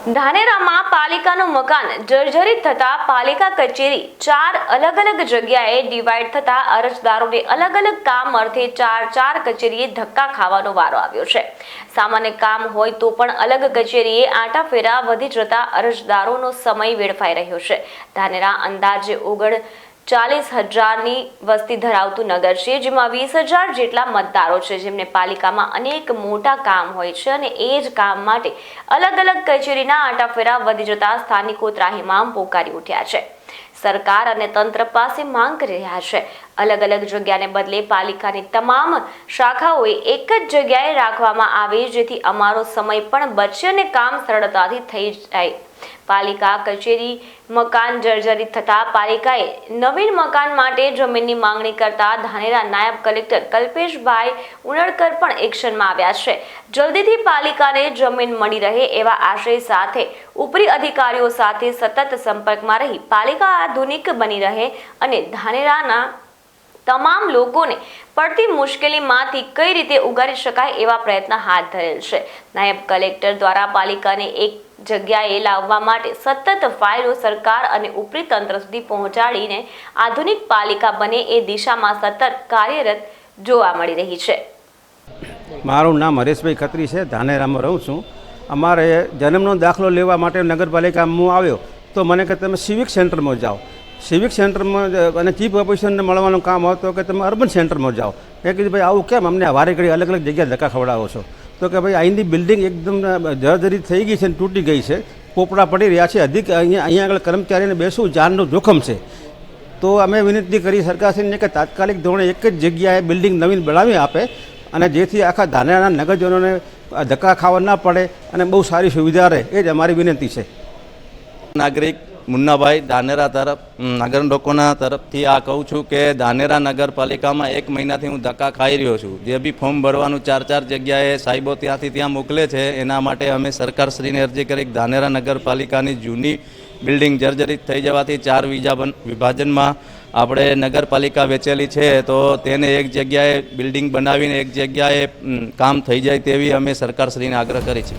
ધાનેરામાં પાલિકાનું મકાન જર્જરિત થતા પાલિકા કચેરી 4 અલગ અલગ જગ્યાએ ડિવાઈડ થતા અરજદારોને અલગ અલગ કામ અર્થે ચાર કચેરીએ ધક્કા ખાવાનો વારો આવ્યો છે। સામાન્ય કામ હોય તો પણ અલગ કચેરીએ આંટાફેરા વધી જતા અરજદારોનો સમય વેડફાઈ રહ્યો છે। ધાનેરા અંદાજે 39,000ની વસ્તી ધરાવતું નગર છે, જેમાં 20,000 જેટલા મતદારો છે, જેમને પાલિકામાં અનેક મોટા કામ હોય છે અને એ જ કામ માટે અલગ અલગ કચેરીના આંટાફેરા વધી જતા સ્થાનિકો ત્રાહિમામ પોકારી ઉઠ્યા છે। સરકાર અને તંત્ર પાસે માંગ કરી રહ્યા છે, અલગ અલગ જગ્યાને બદલે પાલિકાની તમામ શાખાઓએ એક જ જગ્યાએ રાખવામાં આવે, જેથી અમારો સમય પણ બચે અને કામ સરળતાથી થઈ જાય। પાલિકા કચેરી મકાન જર્જરિત થતા પાલિકાએ નવીન મકાન માટે જમીનની માંગણી કરતા ધાનેરા નાયબ કલેક્ટર કલ્પેશભાઈ ઉનડકર પણ એક્શનમાં આવ્યા છે। જલ્દીથી પાલિકાને જમીન મળી રહે એવા આશય સાથે ઉપરી અધિકારીઓ સાથે સતત સંપર્કમાં રહી પાલિકા આધુનિક બની રહે અને ધાનેરાના તમામ લોકોને પડતી મુશ્કેલીમાંથી કઈ રીતે ઉગારી શકાય એવા પ્રયત્ન હાથ ધરેલ છે। નાયબ કલેક્ટર દ્વારા પાલિકાને એક જગ્યાએ લાવવા માટે સતત ફાઇલો સરકાર અને ઉપરી તંત્ર સુધી પહોંચાડીને આધુનિક પાલિકા બને એ દિશામાં સતત કાર્યરત જોવા મળી રહી છે। મારું નામ હરેશભાઈ ખત્રી છે, ધાનેરામાં રહું છું। અમારે જન્મનો દાખલો લેવા માટે નગરપાલિકામાં હું આવ્યો તો મને કે તમે સિવિક સેન્ટરમાં જાઓ, સિવિક સેન્ટરમાં અને ચીફ ઓફિસરને મળવાનું કામ હતું કે તમે અર્બન સેન્ટરમાં જાઓ। મેં કીધું ભાઈ આવું કેમ, અમને વારે ઘડી અલગ અલગ જગ્યાએ ધક્કા ખવડાવો છો? તો કે ભાઈ અહીંની બિલ્ડિંગ એકદમ જર્જરિત થઈ ગઈ છે અને તૂટી ગઈ છે, પોપડા પડી રહ્યા છે, અહીંયા આગળ કર્મચારીને બેસવું જાનનું જોખમ છે। તો અમે વિનંતી કરી સરકારશ્રીને કે તાત્કાલિક ધોરણે એક જ જગ્યાએ બિલ્ડિંગ નવીન બનાવી આપે અને જેથી આખા ધાનેરાના નગરજનોને ધક્કા ખાવા ના પડે અને બહુ સારી સુવિધા રહે, એ જ અમારી વિનંતી છે। નાગરિક મુન્નાભાઈ ધાનેરા તરફ નગર લોકોના તરફથી આ કહું છું કે ધાનેરા નગરપાલિકામાં 1 મહિનાથી હું ધક્કા ખાઈ રહ્યો છું। જે બી ફોર્મ ભરવાનું 4 જગ્યાએ સાહેબો ત્યાંથી ત્યાં મોકલે છે, એના માટે અમે સરકારશ્રીને અરજી કરી ધાનેરા નગરપાલિકાની જૂની બિલ્ડિંગ જર્જરિત થઈ જવાથી 4 વિભાજનમાં આપણે નગરપાલિકા વેચેલી છે, તો તેને એક જગ્યાએ બિલ્ડિંગ બનાવીને એક જગ્યાએ કામ થઈ જાય તેવી અમે સરકારશ્રીને આગ્રહ કરી છે।